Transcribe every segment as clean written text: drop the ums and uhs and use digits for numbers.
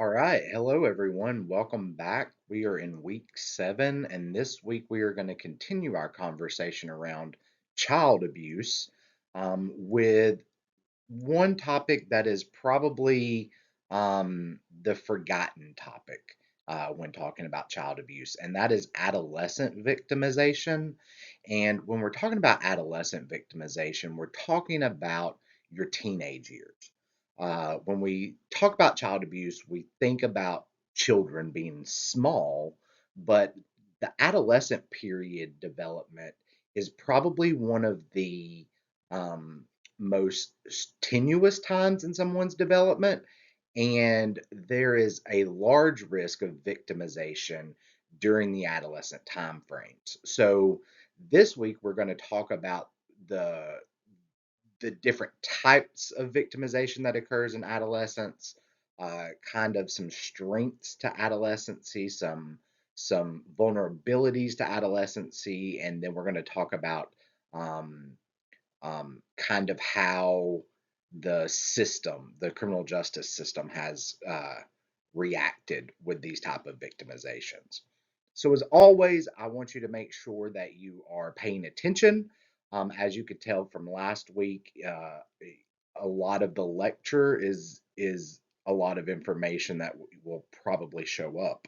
All right. Hello, everyone. Welcome back. We are in week 7, and this week we are going to continue our conversation around child abuse with one topic that is probably the forgotten topic when talking about child abuse, and that is adolescent victimization. And when we're talking about adolescent victimization, we're talking about your teenage years. When we talk about child abuse, we think about children being small, but the adolescent period development is probably one of the most tenuous times in someone's development, and there is a large risk of victimization during the adolescent time frames. So this week we're going to talk about the the different types of victimization that occurs in adolescence, kind of some strengths to adolescency, some vulnerabilities to adolescency, and then we're going to talk about um, kind of how the criminal justice system, has reacted with these type of victimizations. So as always, I want you to make sure that you are paying attention. As you could tell from last week, a lot of the lecture is a lot of information that will probably show up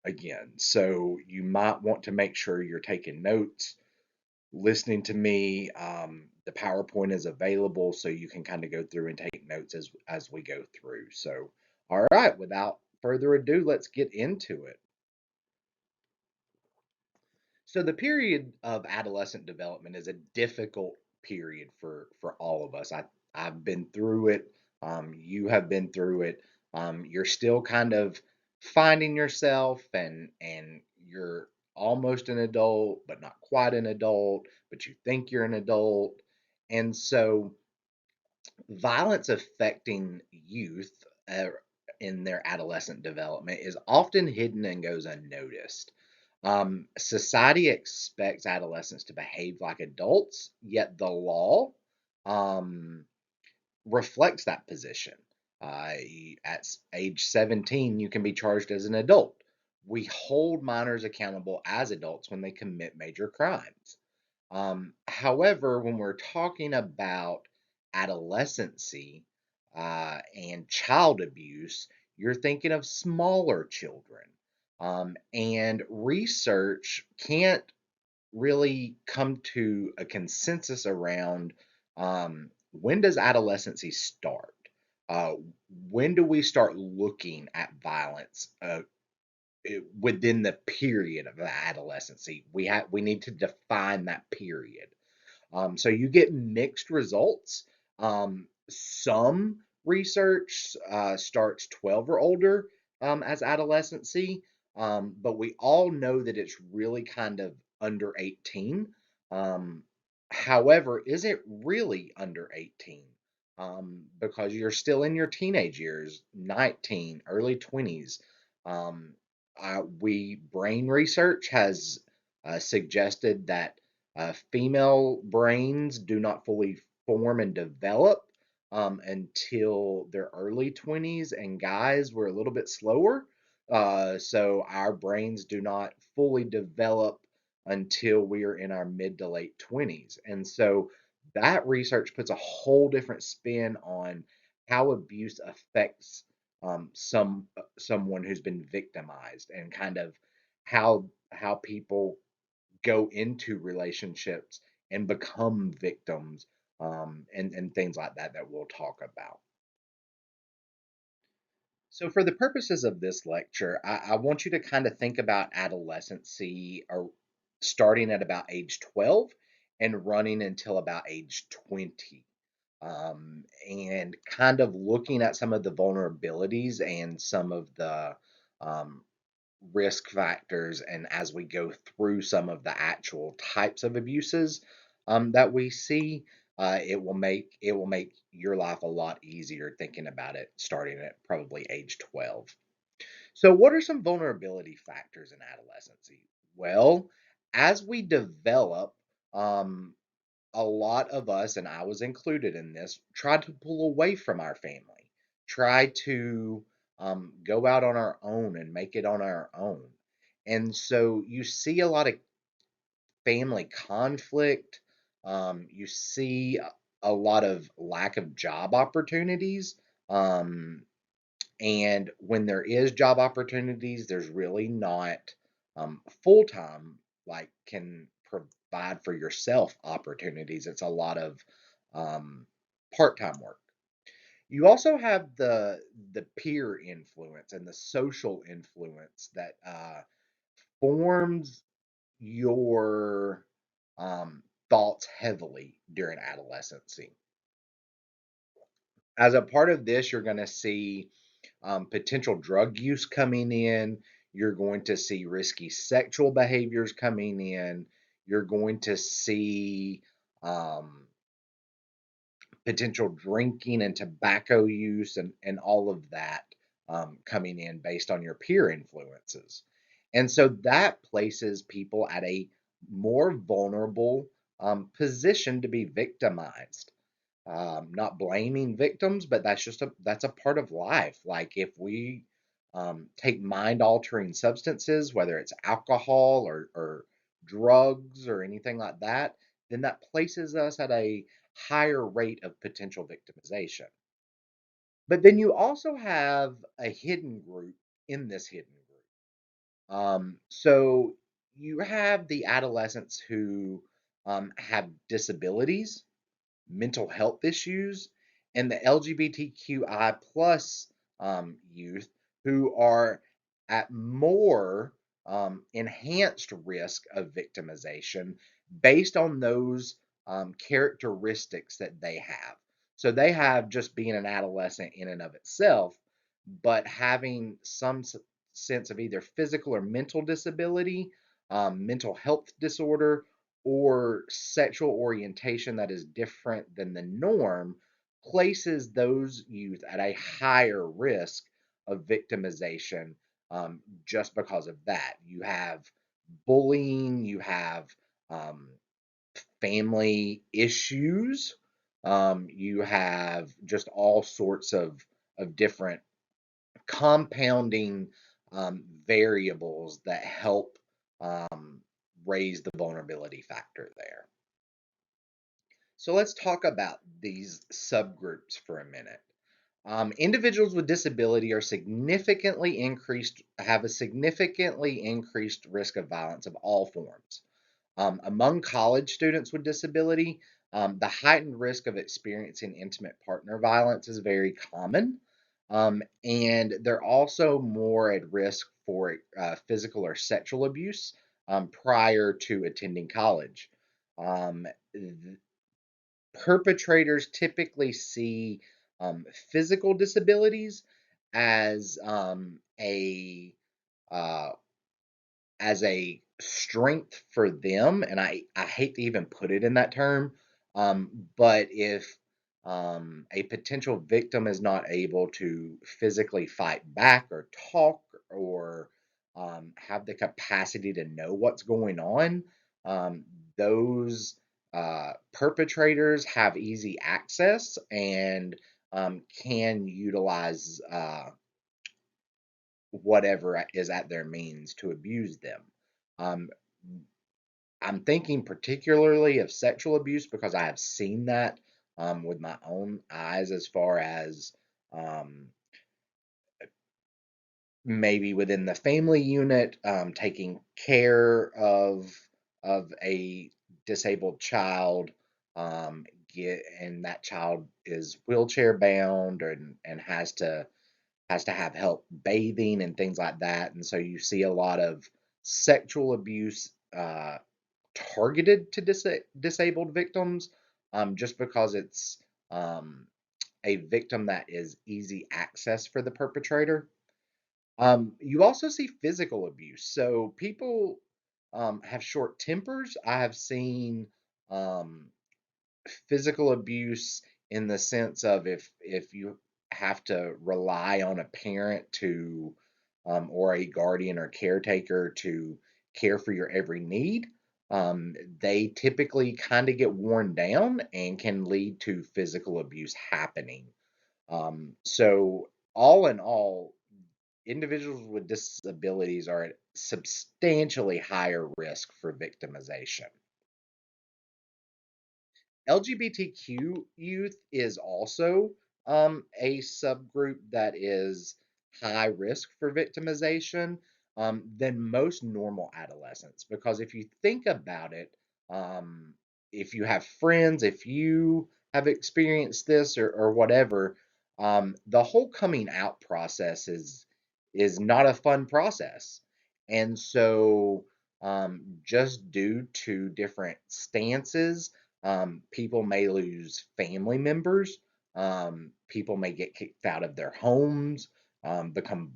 again. So you might want to make sure you're taking notes, listening to me. The PowerPoint is available, so you can kind of go through and take notes as we go through. So, all right, without further ado, let's get into it. So the period of adolescent development is a difficult period for all of us. I've been through it. You have been through it. You're still kind of finding yourself, and you're almost an adult, but not quite an adult, but you think you're an adult. And so violence affecting youth uh, in their adolescent development is often hidden and goes unnoticed. Society expects adolescents to behave like adults, yet the law um, reflects that position. At age 17, you can be charged as an adult. We hold minors accountable as adults when they commit major crimes. However, when we're talking about adolescency and child abuse, you're thinking of smaller children. And research can't really come to a consensus around when does adolescency start? Uh, when do we start looking at violence within the period of adolescency? We need to define that period. So you get mixed results. Some research starts 12 or older as adolescency, but we all know that it's really kind of under 18. Um, However, is it really under 18? Because you're still in your teenage years, 19, early 20s. Um, we brain research has suggested that female brains do not fully form and develop until their early 20s, and guys were a little bit slower. So our brains do not fully develop until we are in our mid to late 20s. And so that research puts a whole different spin on how abuse affects someone who's been victimized, and kind of how people go into relationships and become victims, and things like that that we'll talk about. So, for the purposes of this lecture, I want you to kind of think about adolescency, or starting at about age 12 and running until about age 20. And kind of looking at some of the vulnerabilities and some of the um, risk factors, and as we go through some of the actual types of abuses that we see, it will make your life a lot easier thinking about it starting at probably age 12. So what are some vulnerability factors in adolescency? Well, as we develop, um, a lot of us, and I was included in this, try to pull away from our family, try to go out on our own and make it on our own. And so you see a lot of family conflict. You see a lot of lack of job opportunities. Um, and when there is job opportunities, there's really not full time, like can provide for yourself opportunities. It's a lot of part time work. You also have the peer influence and the social influence that forms your thoughts heavily during adolescency. As a part of this, you're going to see potential drug use coming in. You're going to see risky sexual behaviors coming in. You're going to see um, potential drinking and tobacco use and all of that coming in based on your peer influences. And so that places people at a more vulnerable position to be victimized. Not blaming victims, but that's a part of life. Like if we take mind altering substances, whether it's alcohol or drugs or anything like that, then that places us at a higher rate of potential victimization. But then you also have a hidden group in this hidden group. So you have the adolescents who have disabilities, mental health issues, and the LGBTQI plus youth who are at more enhanced risk of victimization based on those characteristics that they have. So they have just being an adolescent in and of itself, but having some sense of either physical or mental disability, mental health disorder, or sexual orientation that is different than the norm places those youth at a higher risk of victimization just because of that. You have bullying, you have um, family issues, you have just all sorts of different compounding variables that help raise the vulnerability factor there. So let's talk about these subgroups for a minute. Individuals with disability are significantly increased, have a significantly increased risk of violence of all forms. Among college students with disability, the heightened risk of experiencing intimate partner violence is very common. And they're also more at risk for physical or sexual abuse prior to attending college. Um, Perpetrators typically see physical disabilities as uh, a strength for them, and I hate to even put it in that term, but if a potential victim is not able to physically fight back or talk or have the capacity to know what's going on, um, those perpetrators have easy access and can utilize whatever is at their means to abuse them. Um, I'm thinking particularly of sexual abuse because I have seen that with my own eyes, as far as um, maybe within the family unit, taking care of a disabled child, and that child is wheelchair bound and has to have help bathing and things like that. And so you see a lot of sexual abuse targeted to disabled victims just because it's um, a victim that is easy access for the perpetrator. You also see physical abuse. So people have short tempers. I have seen um, physical abuse in the sense of if you have to rely on a parent to or a guardian or caretaker to care for your every need, they typically kind of get worn down and can lead to physical abuse happening. So all in all, individuals with disabilities are at substantially higher risk for victimization. LGBTQ youth is also a subgroup that is high risk for victimization than most normal adolescents. Because if you think about it, um, if you have friends, if you have experienced this or whatever, the whole coming out process is not a fun process. And so, just due to different stances, people may lose family members. People may get kicked out of their homes, become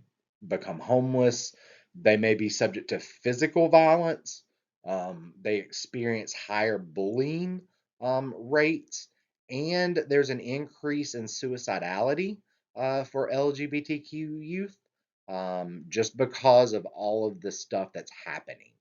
homeless. They may be subject to physical violence. They experience higher bullying rates, and there's an increase in suicidality for LGBTQ youth just because of all of the stuff that's happening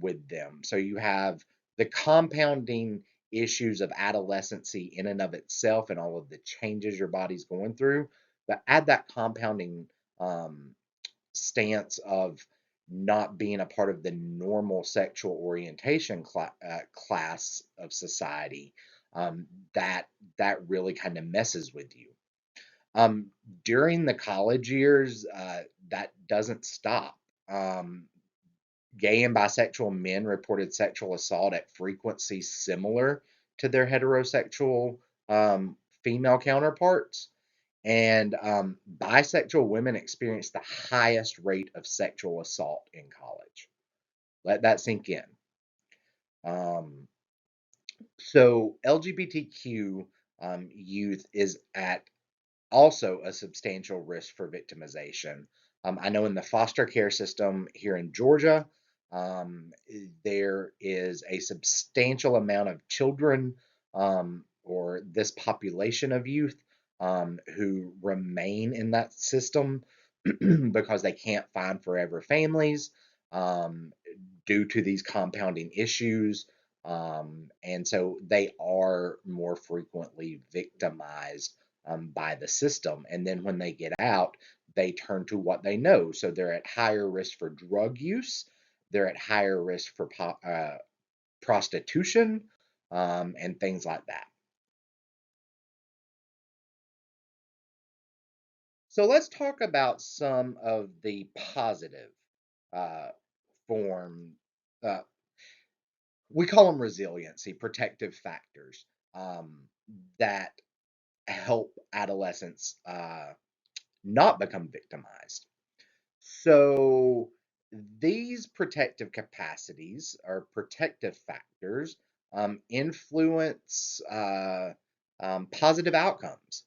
with them. So you have the compounding issues of adolescency in and of itself and all of the changes your body's going through, but add that compounding um, stance of not being a part of the normal sexual orientation class of society, um, that that really kind of messes with you. Um, During the college years, that doesn't stop. Um, Gay and bisexual men reported sexual assault at frequencies similar to their heterosexual female counterparts. And bisexual women experienced the highest rate of sexual assault in college. Let that sink in. Um, so, LGBTQ youth is at also a substantial risk for victimization. I know in the foster care system here in Georgia, there is a substantial amount of children or this population of youth who remain in that system because they can't find forever families um, due to these compounding issues. And so they are more frequently victimized by the system. And then when they get out, they turn to what they know. So they're at higher risk for drug use, they're at higher risk for prostitution, and things like that. So let's talk about some of the positive uh, form. Uh, we call them resiliency, protective factors that help adolescents not become victimized. So these protective capacities or protective factors influence positive outcomes.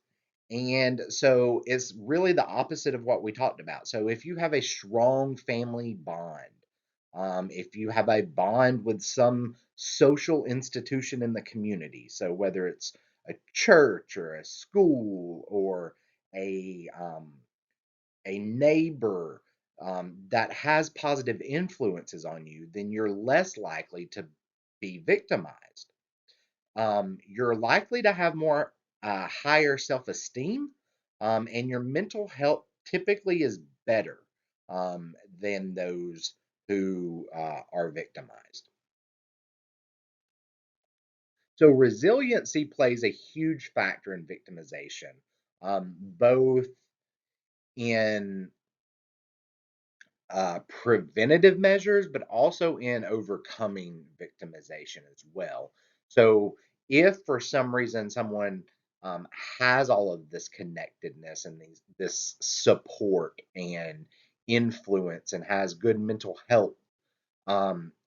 And so it's really the opposite of what we talked about. So if you have a strong family bond, if you have a bond with some social institution in the community, so whether it's a church or a school or a neighbor that has positive influences on you, then you're less likely to be victimized. You're likely to have more higher self esteem, and your mental health typically is better than those who are victimized. So, resiliency plays a huge factor in victimization, both in preventative measures, but also in overcoming victimization as well. So, if for some reason someone has all of this connectedness and this support and influence and has good mental health,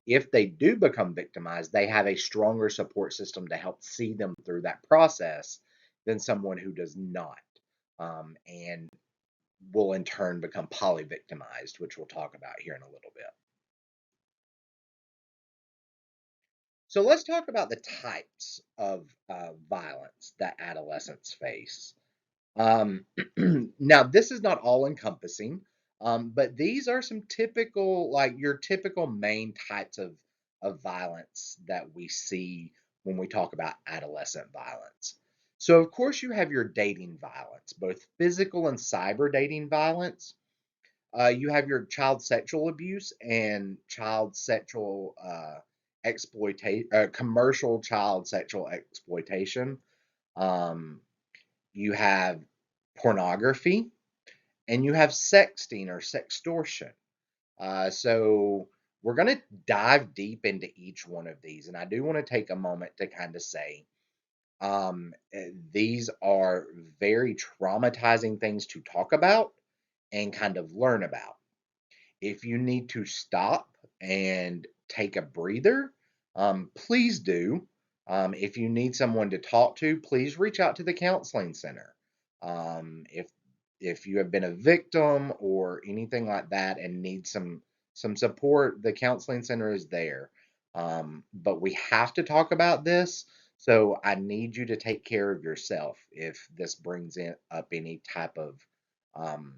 if they do become victimized, they have a stronger support system to help see them through that process than someone who does not. And will in turn become polyvictimized, which we'll talk about here in a little bit. So let's talk about the types of violence that adolescents face. Um, Now, this is not all encompassing, but these are some typical, like your typical main types of violence that we see when we talk about adolescent violence. So, of course, you have your dating violence, both physical and cyber dating violence. You have your child sexual abuse and child sexual exploitation, commercial child sexual exploitation. Um, you have pornography, and you have sexting or sextortion. So we're going to dive deep into each one of these, and I do want to take a moment to kind of say these are very traumatizing things to talk about and kind of learn about. If you need to stop and take a breather, please do. If you need someone to talk to, please reach out to the counseling center. If you have been a victim or anything like that and need some support, the counseling center is there. But we have to talk about this, so I need you to take care of yourself if this brings up any type of um,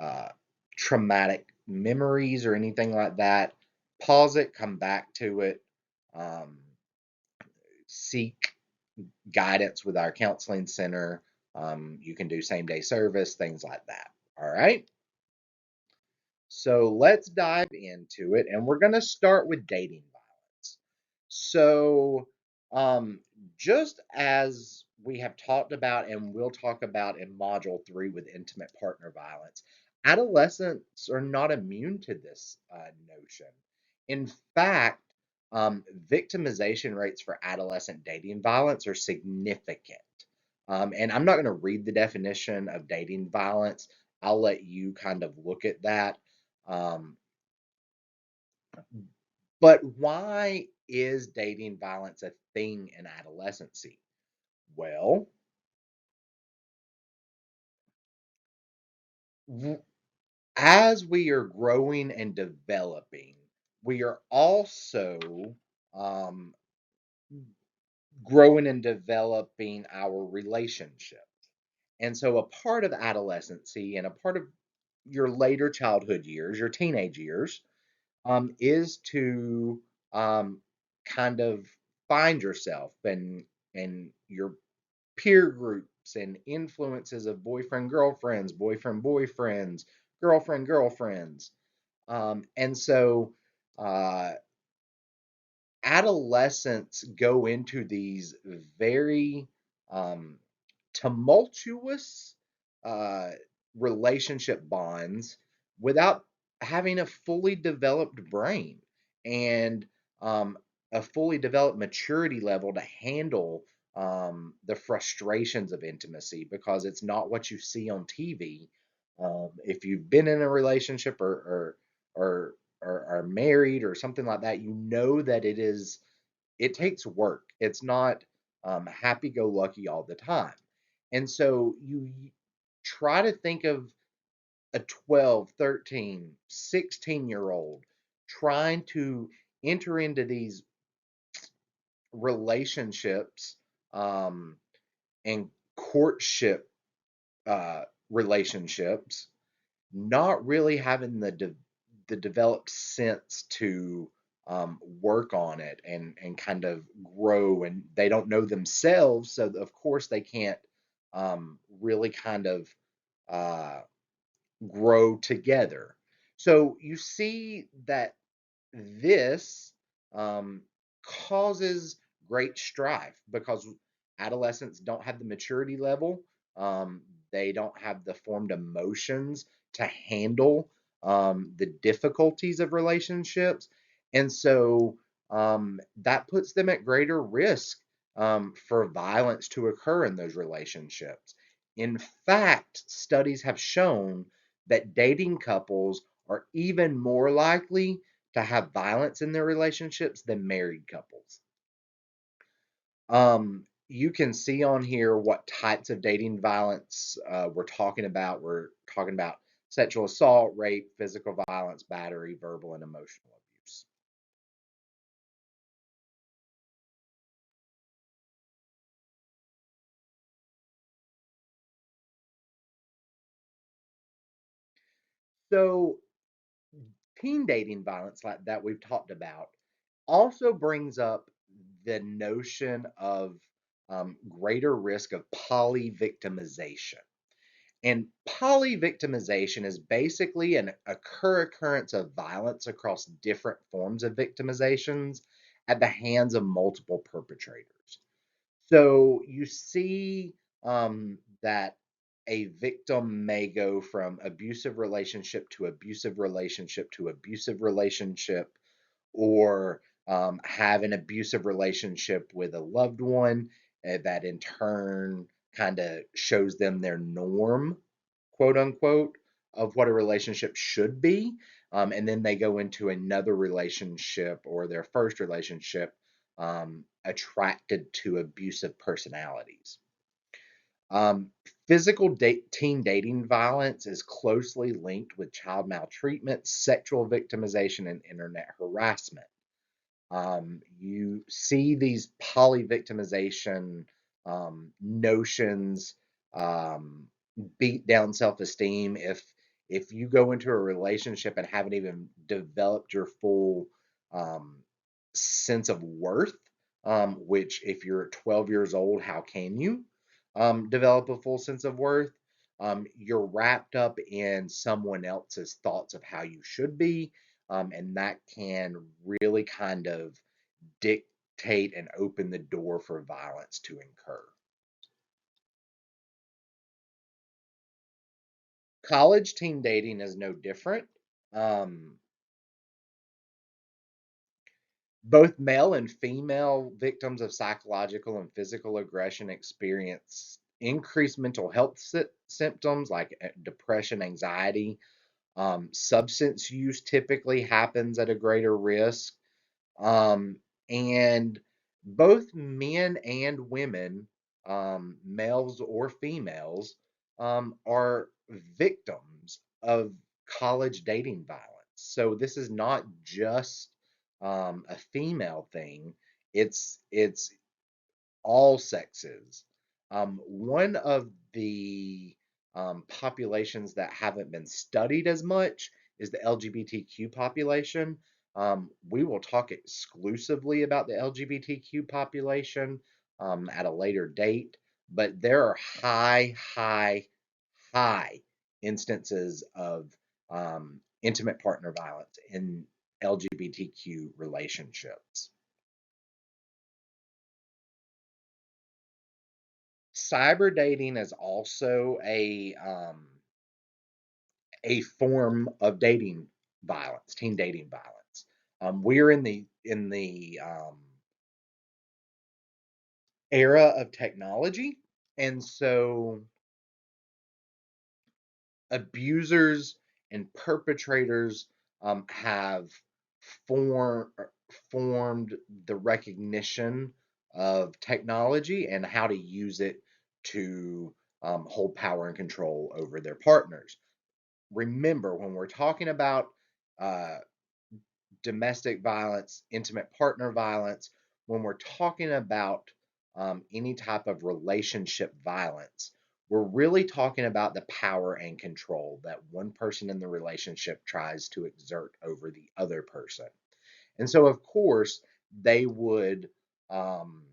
uh, traumatic memories or anything like that. Pause it, come back to it, um, seek guidance with our counseling center. You can do same day service, things like that. All right. So let's dive into it, and we're going to start with dating violence. So, um, just as we have talked about and will talk about in Module 3 with intimate partner violence, adolescents are not immune to this notion. In fact, victimization rates for adolescent dating violence are significant. And I'm not going to read the definition of dating violence. I'll let you kind of look at that. Um, but why is dating violence a thing in adolescency? Well, as we are growing and developing, we are also um, growing and developing our relationship. And so, a part of adolescency and a part of your later childhood years, your teenage years, is to um, kind of find yourself and your peer groups and influences of boyfriend boyfriends, girlfriends. And so uh, adolescents go into these very um, tumultuous uh, relationship bonds without having a fully developed brain and um, a fully developed maturity level to handle the frustrations of intimacy because it's not what you see on TV. If you've been in a relationship or or are married or something like that, you know that it takes work. It's not happy go lucky all the time. And so you try to think of a 12, 13, 16-year old trying to enter into these relationships um, and courtship relationships, not really having the developed sense to work on it and kind of grow, and they don't know themselves, so of course they can't really kind of uh, grow together. So you see that this um, causes great strife because adolescents don't have the maturity level. Um, they don't have the formed emotions to handle the difficulties of relationships. And so that puts them at greater risk for violence to occur in those relationships. In fact, studies have shown that dating couples are even more likely to have violence in their relationships than married couples. You can see on here what types of dating violence we're talking about. We're talking about sexual assault, rape, physical violence, battery, verbal, and emotional abuse. So, teen dating violence, like that we've talked about, also brings up the notion of greater risk of poly victimization. And polyvictimization is basically a occurrence of violence across different forms of victimizations at the hands of multiple perpetrators. So you see that a victim may go from abusive relationship to abusive relationship to abusive relationship, or have an abusive relationship with a loved one that in turn kind of shows them their norm, quote unquote, of what a relationship should be. And then they go into another relationship or their first relationship attracted to abusive personalities. Um, physical teen dating violence is closely linked with child maltreatment, sexual victimization, and internet harassment. You see these polyvictimization notions beat down self-esteem. If you go into a relationship and haven't even developed your full um, sense of worth, which if you're 12 years old, how can you develop a full sense of worth? You're wrapped up in someone else's thoughts of how you should be, and that can really kind of dictate and open the door for violence to incur. College teen dating is no different. Um, Both male and female victims of psychological and physical aggression experience increased mental health symptoms like depression, anxiety. Substance use typically happens at a greater risk. Um, and both men and women, males or females, are victims of college dating violence. So this is not just a female thing. It's all sexes. One of the populations that haven't been studied as much is the LGBTQ population. We will talk exclusively about the LGBTQ population at a later date, but there are high instances of intimate partner violence in LGBTQ relationships. Cyber dating is also a form of dating violence, teen dating violence. We're in the era of technology, and so abusers and perpetrators have form, formed the recognition of technology and how to use it to hold power and control over their partners. Remember, when we're talking about uh, domestic violence, intimate partner violence, when we're talking about any type of relationship violence, we're really talking about the power and control that one person in the relationship tries to exert over the other person. And so, of course, they would um,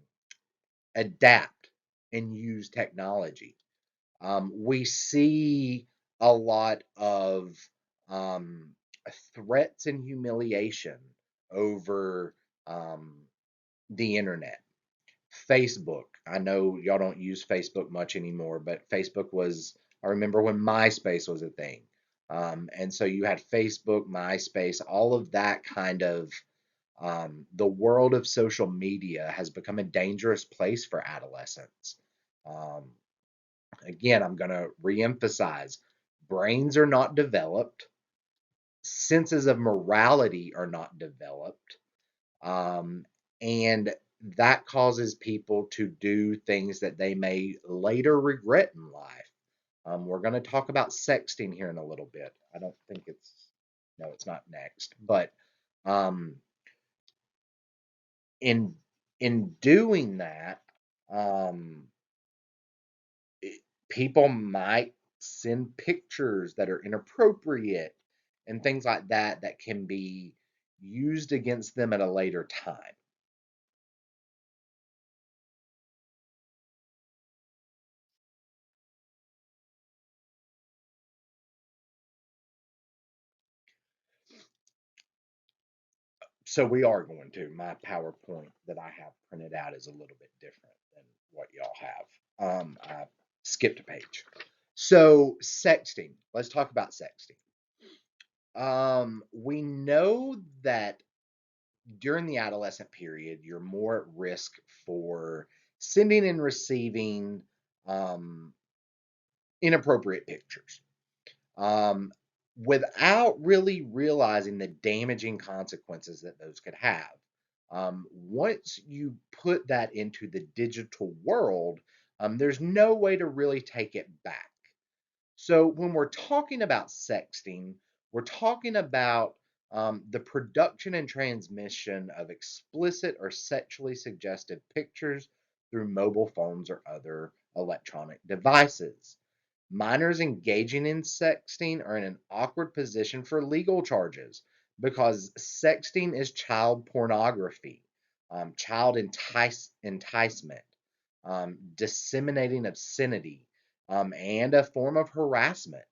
adapt and use technology. We see a lot of um, threats and humiliation over um, the internet. Facebook. I know y'all don't use Facebook much anymore, but Facebook was, I remember when MySpace was a thing. And so you had Facebook, MySpace, all of that kind of, the world of social media has become a dangerous place for adolescents. Um, Again, I'm going to reemphasize brains are not developed, senses of morality are not developed, um, and that causes people to do things that they may later regret in life. We're going to talk about sexting here in a little bit. I don't think it's, no, it's not next, but um, in in doing that, um, people might send pictures that are inappropriate and things like that that can be used against them at a later time. So we are going to. My PowerPoint that I have printed out is a little bit different than what y'all have. I skipped a page. So sexting. Let's talk about sexting. We know that during the adolescent period, you're more at risk for sending and receiving um, inappropriate pictures um, without really realizing the damaging consequences that those could have. Once you put that into the digital world, there's no way to really take it back. So when we're talking about sexting, we're talking about the production and transmission of explicit or sexually suggestive pictures through mobile phones or other electronic devices. Minors engaging in sexting are in an awkward position for legal charges because sexting is child pornography, child enticement, disseminating obscenity, and a form of harassment.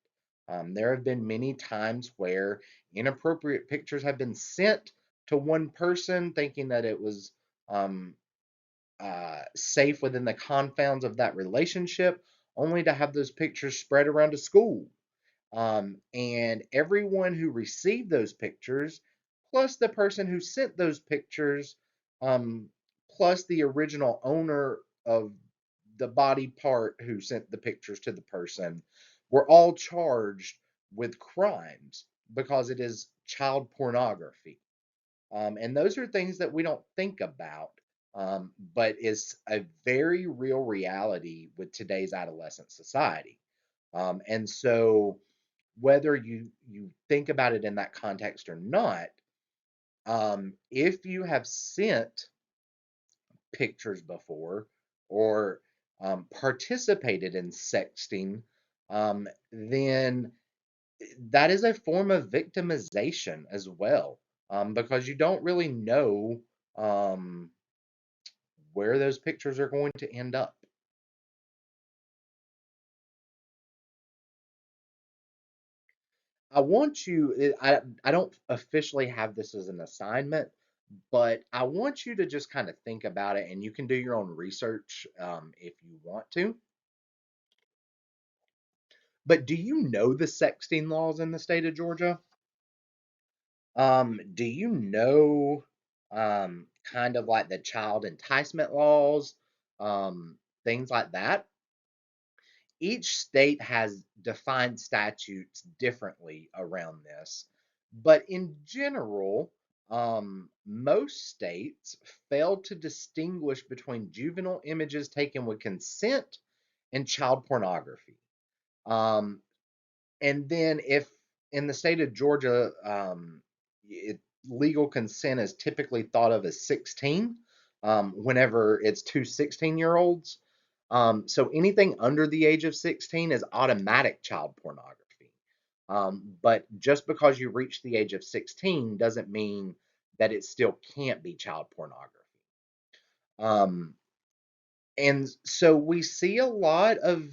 There have been many times where inappropriate pictures have been sent to one person thinking that it was um, safe within the confounds of that relationship, only to have those pictures spread around a school. And everyone who received those pictures, plus the person who sent those pictures, um, plus the original owner of the body part who sent the pictures to the person, were all charged with crimes because it is child pornography. And those are things that we don't think about, but is a very real reality with today's adolescent society. And so, whether you think about it in that context or not, if you have sent pictures before or participated in sexting, then that is a form of victimization as well, because you don't really know um, where those pictures are going to end up. I want you, I don't officially have this as an assignment, but I want you to just kind of think about it and you can do your own research if you want to. But do you know the sexting laws in the state of Georgia? Do you know kind of like the child enticement laws, things like that? Each state has defined statutes differently around this, but in general, most states fail to distinguish between juvenile images taken with consent and child pornography. Um, and then, if in the state of Georgia, legal consent is typically thought of as 16, whenever it's two 16-year-olds. So anything under the age of 16 is automatic child pornography. But just because you reach the age of 16 doesn't mean that it still can't be child pornography. Um, and so we see a lot of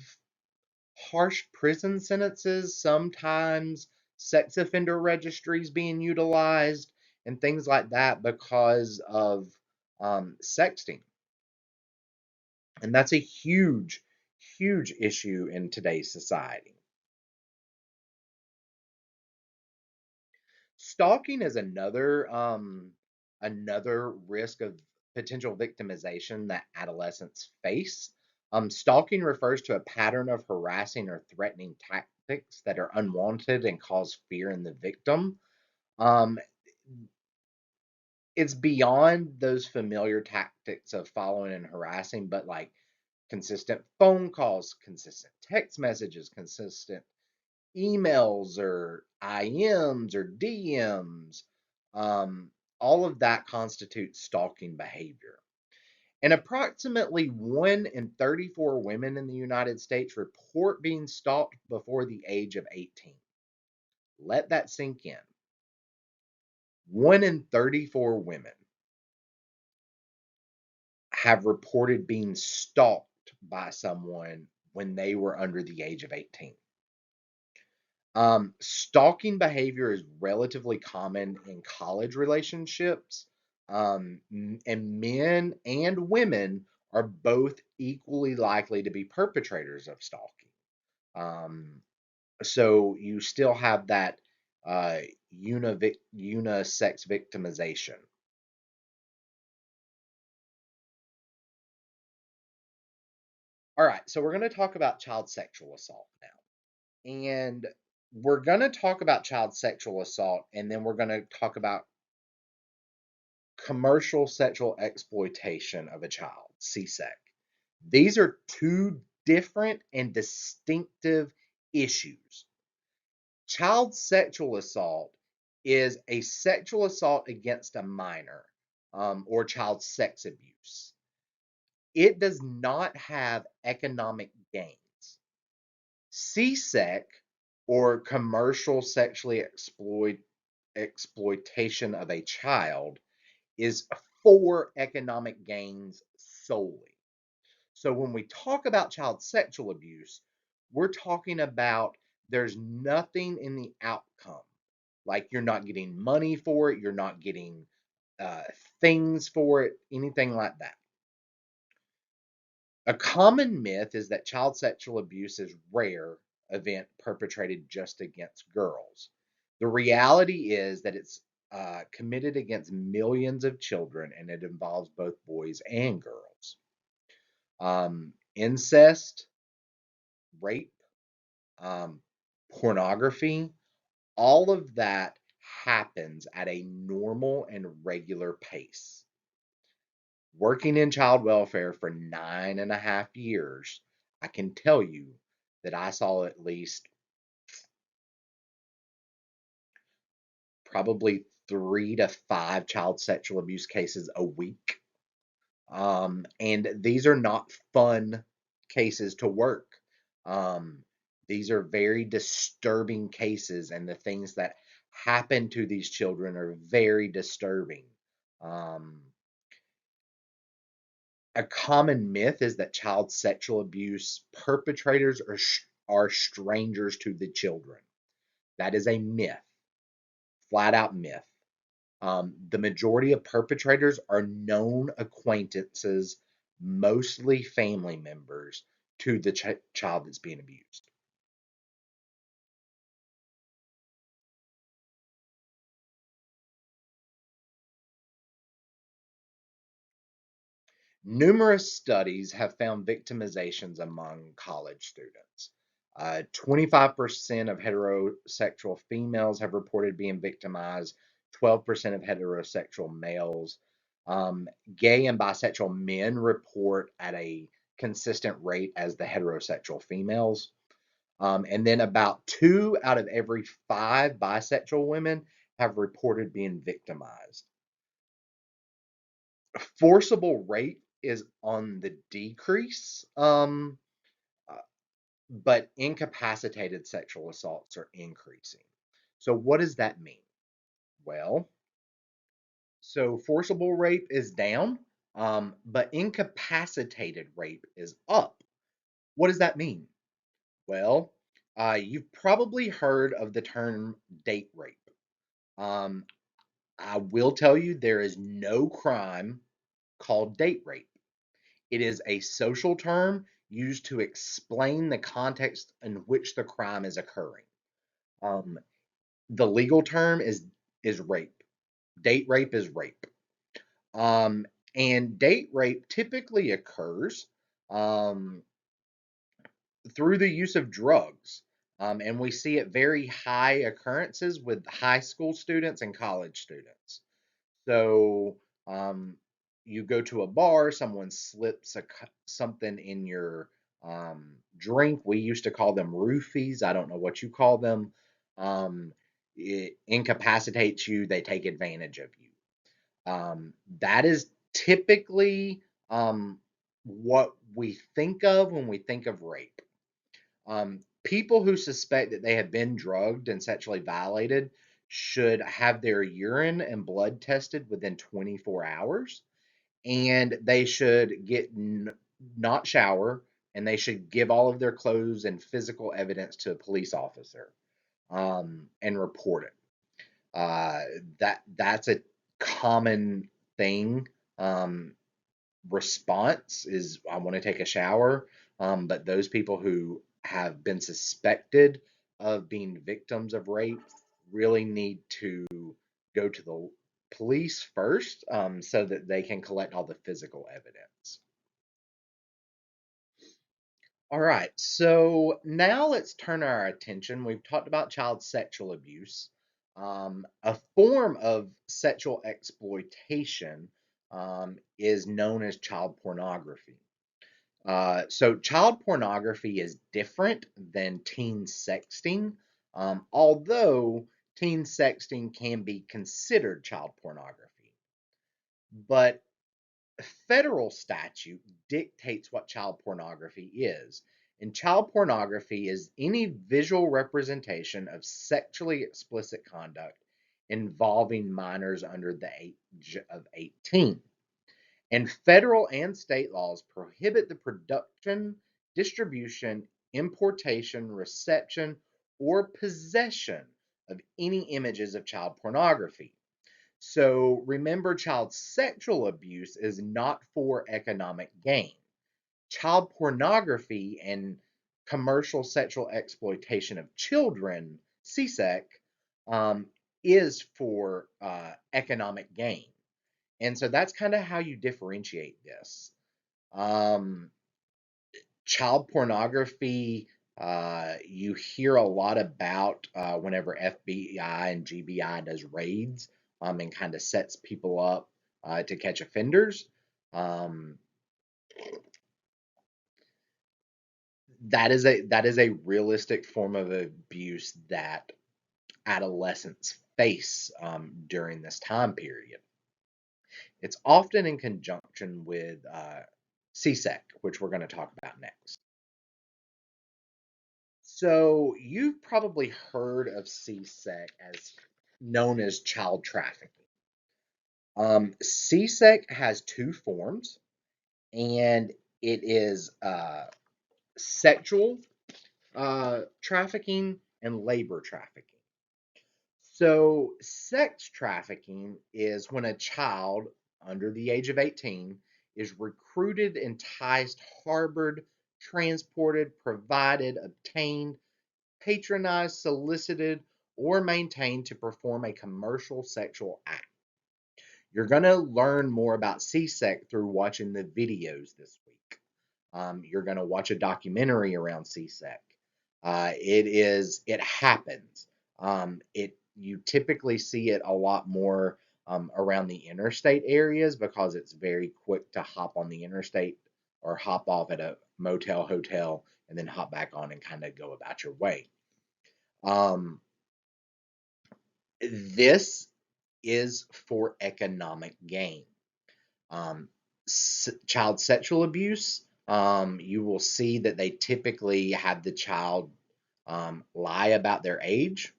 harsh prison sentences, sometimes sex offender registries being utilized, and things like that because of sexting. And that's a huge, huge issue in today's society. Stalking is another risk of potential victimization that adolescents face. Stalking refers to a pattern of harassing or threatening tactics that are unwanted and cause fear in the victim. Um, it's beyond those familiar tactics of following and harassing, but like consistent phone calls, consistent text messages, consistent emails or IMs or DMs. Um, all of that constitutes stalking behavior. And approximately 1 in 34 women in the United States report being stalked before the age of 18. Let that sink in. 1 in 34 women have reported being stalked by someone when they were under the age of 18. Stalking behavior is relatively common in college relationships, and men and women are both equally likely to be perpetrators of stalking. Um, so you still have that uh, unisex victimization. All right, so we're going to talk about child sexual assault now. And we're going to talk about child sexual assault, and then we're going to talk about commercial sexual exploitation of a child, CSEC. These are two different and distinctive issues. Child sexual assault is a sexual assault against a minor, or child sex abuse. It does not have economic gains. CSEC, or commercial sexually exploitation of a child, is for economic gains solely. So when we talk about child sexual abuse, we're talking about there's nothing in the outcome. Like you're not getting money for it, you're not getting uh, things for it, anything like that. A common myth is that child sexual abuse is rare event perpetrated just against girls. The reality is that it's committed against millions of children, and it involves both boys and girls. Incest, rape, um, pornography, all of that happens at a normal and regular pace. Working in child welfare for 9.5 years, I can tell you that I saw at least probably 3 to 5 child sexual abuse cases a week. And these are not fun cases to work. Um, these are very disturbing cases, and the things that happen to these children are very disturbing. Um, a common myth is that child sexual abuse perpetrators are strangers to the children. That is a myth, flat out myth. The majority of perpetrators are known acquaintances, mostly family members, to the child that's being abused. Numerous studies have found victimizations among college students. 25% of heterosexual females have reported being victimized, 12% of heterosexual males. Gay and bisexual men report at a consistent rate as the heterosexual females. And then about 2 out of every 5 bisexual women have reported being victimized. Forcible rape is on the decrease, uh, but incapacitated sexual assaults are increasing. So, what does that mean? Well, so forcible rape is down, but incapacitated rape is up. What does that mean? Well, you've probably heard of the term date rape. Um, I will tell you there is no crime called date rape. It is a social term used to explain the context in which the crime is occurring. Um, the legal term is rape. Date rape is rape. Um, and date rape typically occurs um, through the use of drugs. And we see it very high occurrences with high school students and college students. So um, you go to a bar, someone slips something in your drink. We used to call them roofies. I don't know what you call them. It incapacitates you. They take advantage of you. That is typically what we think of when we think of rape. People who suspect that they have been drugged and sexually violated should have their urine and blood tested within 24 hours, and they should not shower, and they should give all of their clothes and physical evidence to a police officer. and report it. That's a common thing. Response is, I want to take a shower. But those people who have been suspected of being victims of rape really need to go to the police first, so that they can collect all the physical evidence. All right, so now let's turn our attention. We've talked about child sexual abuse. A form of sexual exploitation is known as child pornography. So, child pornography is different than teen sexting, although teen sexting can be considered child pornography. But federal statute dictates what child pornography is. And child pornography is any visual representation of sexually explicit conduct involving minors under the age of 18. And federal and state laws prohibit the production, distribution, importation, reception, or possession of any images of child pornography. So remember, child sexual abuse is not for economic gain. Child pornography and commercial sexual exploitation of children, CSEC, is for economic gain. And so that's kind of how you differentiate this. Um, Child pornography, you hear a lot about whenever FBI and GBI does raids, and kind of sets people up to catch offenders. Um, that is a realistic form of abuse that adolescents face during this time period. It's often in conjunction with CSEC, which we're going to talk about next. So you've probably heard of CSEC as known as child trafficking. CSEC has two forms, and it is sexual trafficking and labor trafficking. So, sex trafficking is when a child under the age of 18 is recruited, enticed, harbored, transported, provided, obtained, patronized, solicited, or maintained to perform a commercial sexual act. You're going to learn more about CSEC through watching the videos this week. You're going to watch a documentary around CSEC. It happens. You typically see it a lot more around the interstate areas because it's very quick to hop on the interstate or hop off at a motel, hotel, and then hop back on and kind of go about your way. Um, this is for economic gain. Child sexual abuse, you will see that they typically have the child lie about their age.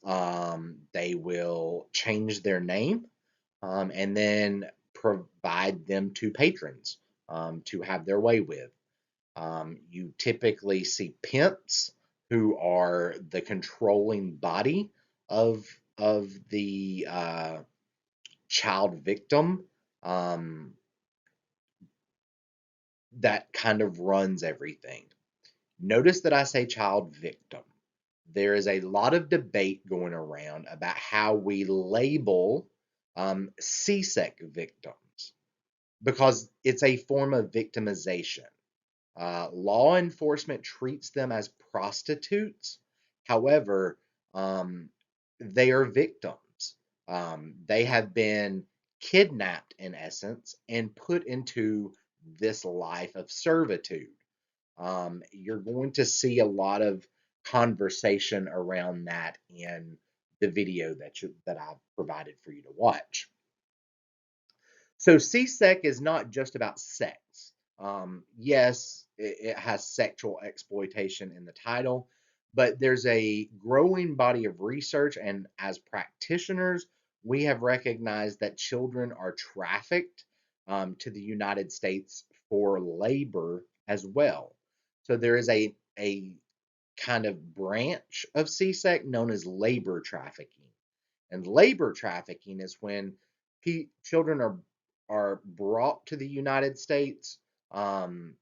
They will change their name, and then provide them to patrons to have their way with. You typically see pimps who are the controlling body of the child victim, that kind of runs everything. Notice that I say child victim. There is a lot of debate going around about how we label CSEC victims because it's a form of victimization. Law enforcement treats them as prostitutes. However, they are victims. They have been kidnapped, in essence, and put into this life of servitude. You're going to see a lot of conversation around that in the video that I've provided for you to watch. So CSEC is not just about sex. Yes, it has sexual exploitation in the title, but there's a growing body of research, and as practitioners, we have recognized that children are trafficked to the United States for labor as well. So there is a kind of branch of CSEC known as labor trafficking. And labor trafficking is when children are brought to the United States, um,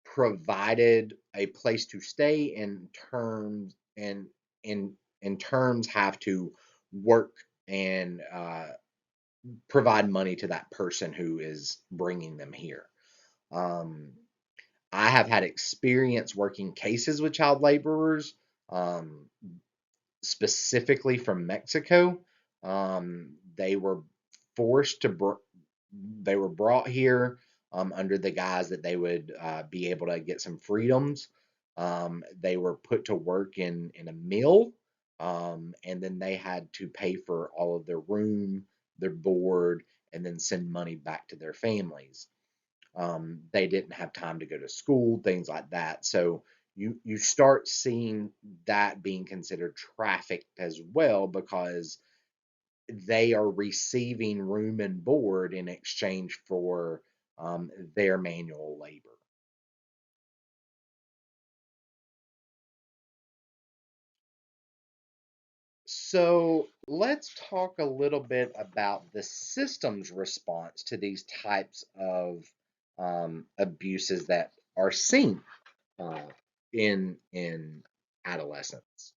provided a place to stay, in terms and in terms have to work and provide money to that person who is bringing them here. Um, I have had experience working cases with child laborers, um, specifically from Mexico. They were forced to, they were brought here under the guise that they would be able to get some freedoms. They were put to work in a mill, and then they had to pay for all of their room, their board, and then send money back to their families. They didn't have time to go to school, things like that. So you start seeing that being considered trafficked as well, because they are receiving room and board in exchange for their manual labor. So let's talk a little bit about the system's response to these types of abuses that are seen uh, in adolescence.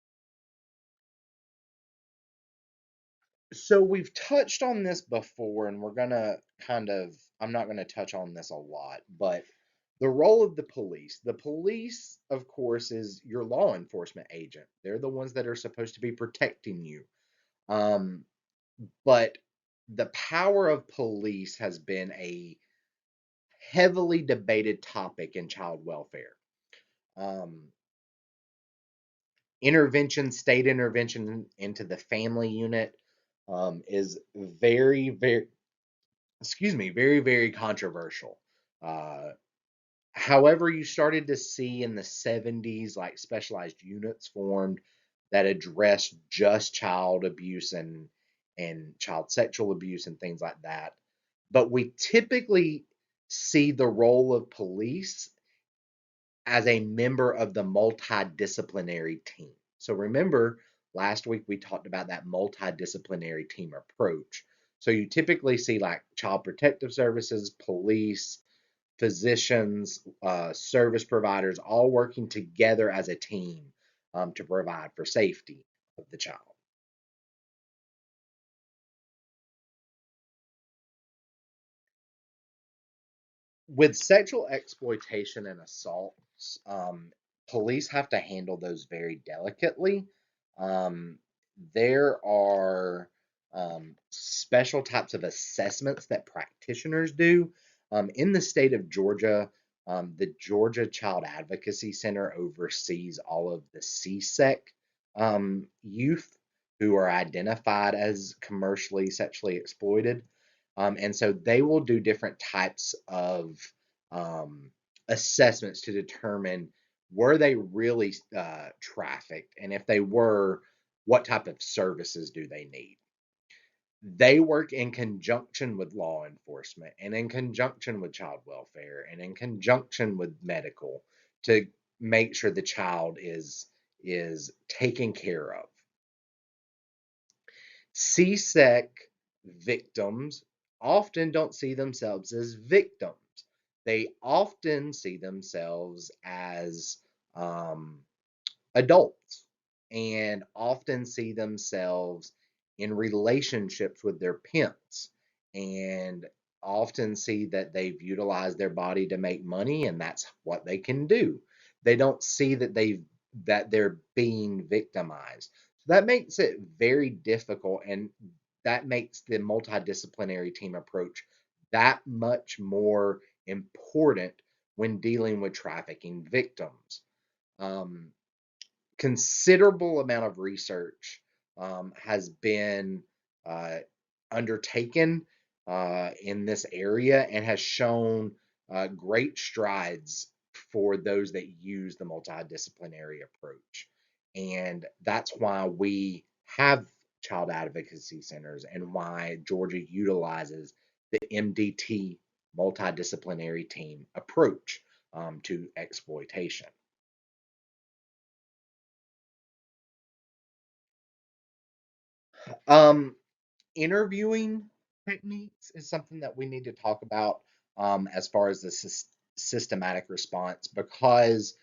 So we've touched on this before, and we're gonna kind of, I'm not gonna touch on this a lot, but the role of the police. The police, of course, is your law enforcement agent. They're the ones that are supposed to be protecting you. Um, but the power of police has been a heavily debated topic in child welfare. Um, state intervention into the family unit is very, very controversial. Uh, However, you started to see in the 70s like specialized units formed that addressed just child abuse and child sexual abuse and things like that. But we typically see the role of police as a member of the multidisciplinary team. So remember, last week we talked about that multidisciplinary team approach. So you typically see like child protective services, police, physicians, service providers, all working together as a team to provide for safety of the child. With sexual exploitation and assaults, police have to handle those very delicately. Um, there are special types of assessments that practitioners do. In the state of Georgia, the Georgia Child Advocacy Center oversees all of the CSEC youth who are identified as commercially sexually exploited. And so they will do different types of um, assessments to determine, were they really trafficked, and if they were, what type of services do they need. They work in conjunction with law enforcement and in conjunction with child welfare and in conjunction with medical to make sure the child is taken care of. CSEC victims often don't see themselves as victims. They often see themselves as um, adults, and often see themselves in relationships with their pimps, and often see that they've utilized their body to make money and that's what they can do. They don't see that they're being victimized. So that makes it very difficult, and that makes the multidisciplinary team approach that much more important when dealing with trafficking victims. Um, Considerable amount of research has been uh, undertaken in this area and has shown great strides for those that use the multidisciplinary approach. And that's why we have child advocacy centers and why Georgia utilizes the MDT multidisciplinary team approach to exploitation. Um, Interviewing techniques is something that we need to talk about as far as the systematic response, because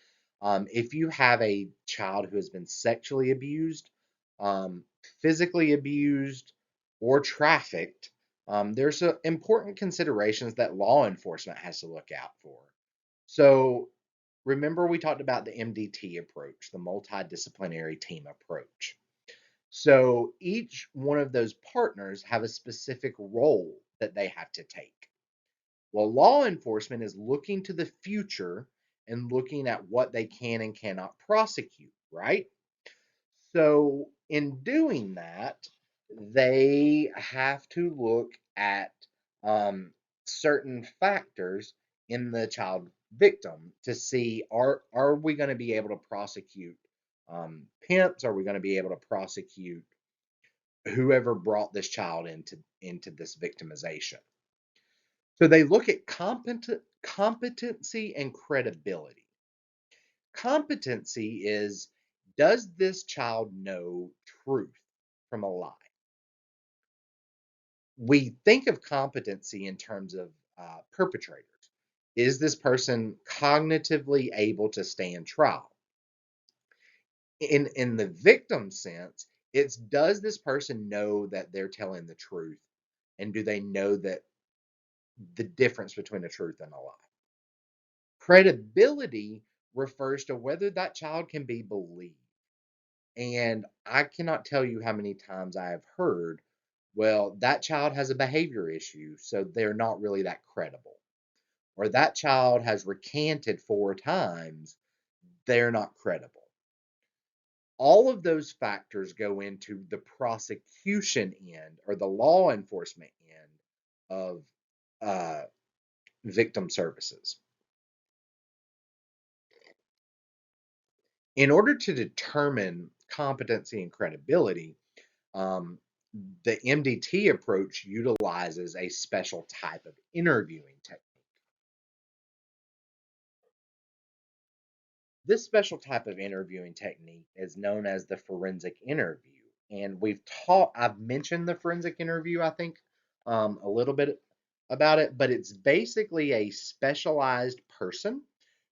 if you have a child who has been sexually abused, um, physically abused, or trafficked, there's important considerations that law enforcement has to look out for. So remember we talked about the MDT approach, the multidisciplinary team approach. So each one of those partners have a specific role that they have to take. Well, law enforcement is looking to the future and looking at what they can and cannot prosecute, right? So in doing that, they have to look at um, certain factors in the child victim to see, are we going to be able to prosecute pimps? Are we going to be able to prosecute whoever brought this child into this victimization? So they look at competency and credibility. Competency is, does this child know truth from a lie? We think of competency in terms of perpetrators. Is this person cognitively able to stand trial? In the victim sense, it's, does this person know that they're telling the truth, and do they know that the difference between a truth and a lie? Credibility refers to whether that child can be believed. And I cannot tell you how many times I have heard, well, that child has a behavior issue, so they're not really that credible. Or that child has recanted 4 times, they're not credible. All of those factors go into the prosecution end or the law enforcement end of uh, victim services. In order to determine competency and credibility, um, the MDT approach utilizes a special type of interviewing technique. This special type of interviewing technique is known as the forensic interview. And I've mentioned the forensic interview, I think, a little bit about it, but it's basically a specialized person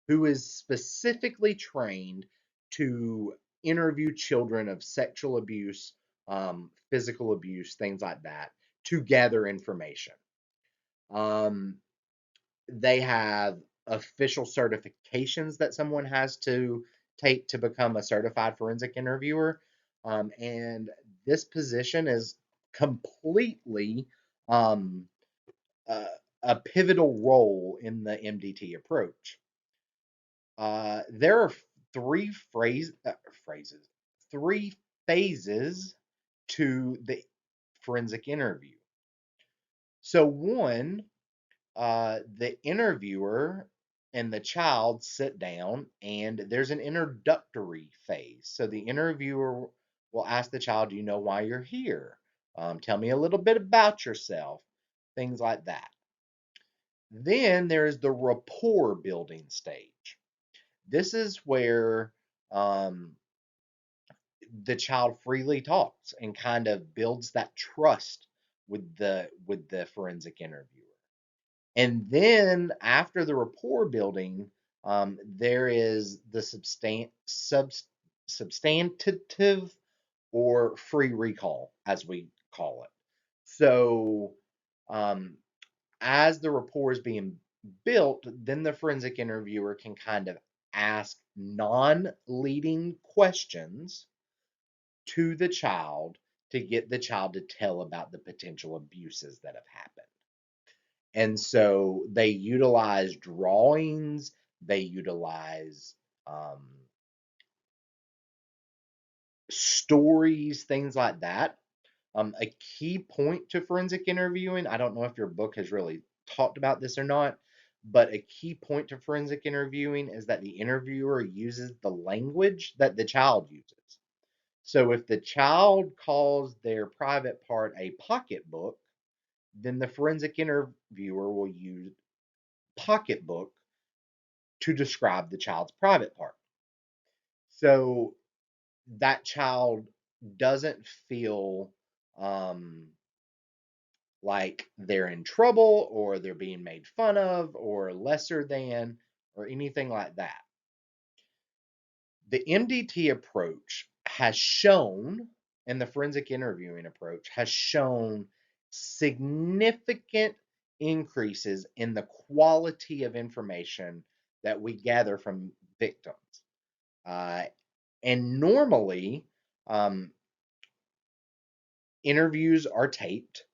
who is specifically trained to interview children of sexual abuse, physical abuse, things like that, to gather information. Um, they have official certifications that someone has to take to become a certified forensic interviewer. And this position is completely um, uh, a pivotal role in the MDT approach. There are phrases, three phases to the forensic interview. So, one, the interviewer and the child sit down, and there's an introductory phase. So the interviewer will ask the child, do you know why you're here? Tell me a little bit about yourself, things like that. Then there's the rapport building stage. This is where um, the child freely talks and kind of builds that trust with the forensic interviewer. And then after the rapport building, there is the substantive or free recall, as we call it. So, um, as the rapport is being built, then the forensic interviewer can kind of ask non leading questions to the child to get the child to tell about the potential abuses that have happened. And so they utilize drawings, they utilize um, stories, things like that. A key point to forensic interviewing, I don't know if your book has really talked about this or not, but a key point to forensic interviewing is that the interviewer uses the language that the child uses. So if the child calls their private part a pocketbook, then the forensic interviewer will use pocketbook to describe the child's private part. So that child doesn't feel like they're in trouble or they're being made fun of or lesser than or anything like that. The MDT approach has shown, and the forensic interviewing approach has shown significant increases in the quality of information that we gather from victims. Uh, and normally, um, interviews are taped,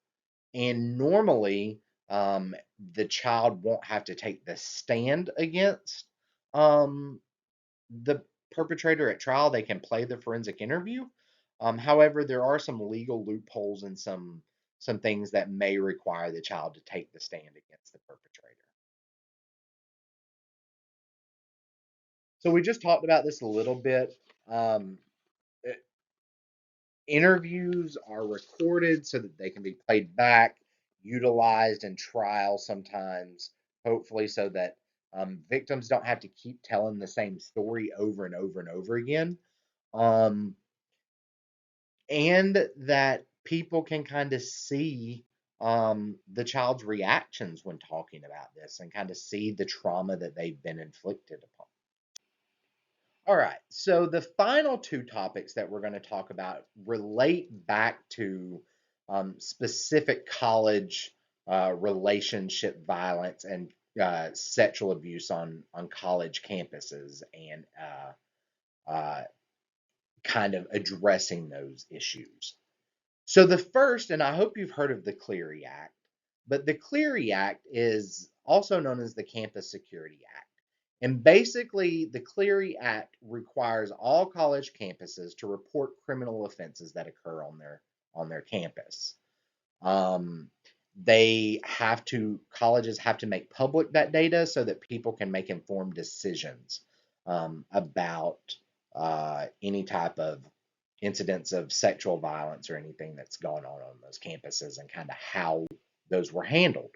and normally, the child won't have to take the stand against um, the perpetrator at trial. They can play the forensic interview. However, there are some legal loopholes and some things that may require the child to take the stand against the perpetrator. So we just talked about this a little bit. Um, eh, Interviews are recorded so that they can be played back, utilized in trial sometimes, hopefully, so that victims don't have to keep telling the same story over and over and over again. Um, and that people can kind of see the child's reactions when talking about this and kind of see the trauma that they've been inflicted upon. All right, so the final two topics that we're going to talk about relate back to specific college relationship violence and sexual abuse on college campuses and kind of addressing those issues. So the first, and I hope you've heard of the Clery Act, but the Clery Act is also known as the Campus Security Act. And basically, the Clery Act requires all college campuses to report criminal offenses that occur on their campus. Um, colleges have to make public that data so that people can make informed decisions about any type of incidents of sexual violence or anything that's going on those campuses and kind of how those were handled.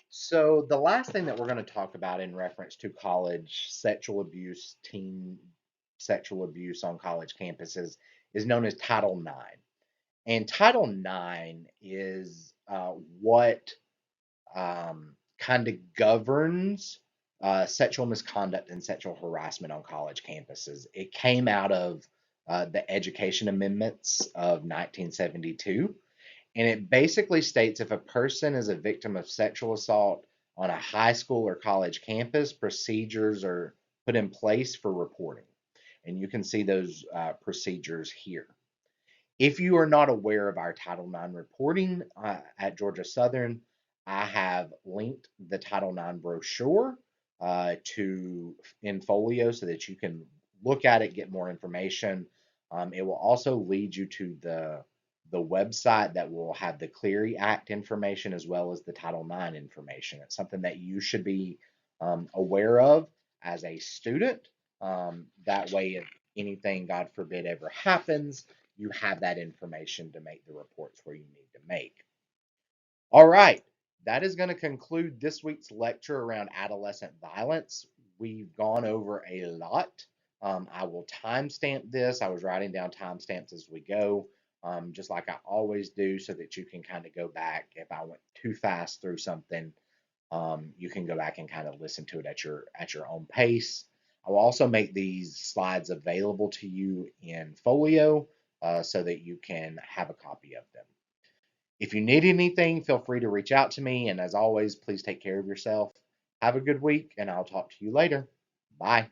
So the last thing that we're going to talk about in reference to college sexual abuse, teen sexual abuse on college campuses is known as Title IX. And Title IX is what kind of governs sexual misconduct and sexual harassment on college campuses. It came out of the Education Amendments of 1972. And it basically states if a person is a victim of sexual assault on a high school or college campus, procedures are put in place for reporting. And you can see those procedures here. If you are not aware of our Title IX reporting at Georgia Southern, I have linked the Title IX brochure to in folio so that you can look at it, get more information. It will also lead you to the website that will have the Clery Act information as well as the Title IX information. It's something that you should be aware of as a student. That way, if anything, God forbid, ever happens, you have that information to make the reports where you need to make. All right, that is going to conclude this week's lecture around adolescent violence. We've gone over a lot. I will timestamp this. I was writing down timestamps as we go, just like I always do, so that you can kind of go back. If I went too fast through something, you can go back and kind of listen to it at your own pace. I will also make these slides available to you in folio so that you can have a copy of them. If you need anything, feel free to reach out to me. And as always, please take care of yourself. Have a good week, and I'll talk to you later. Bye.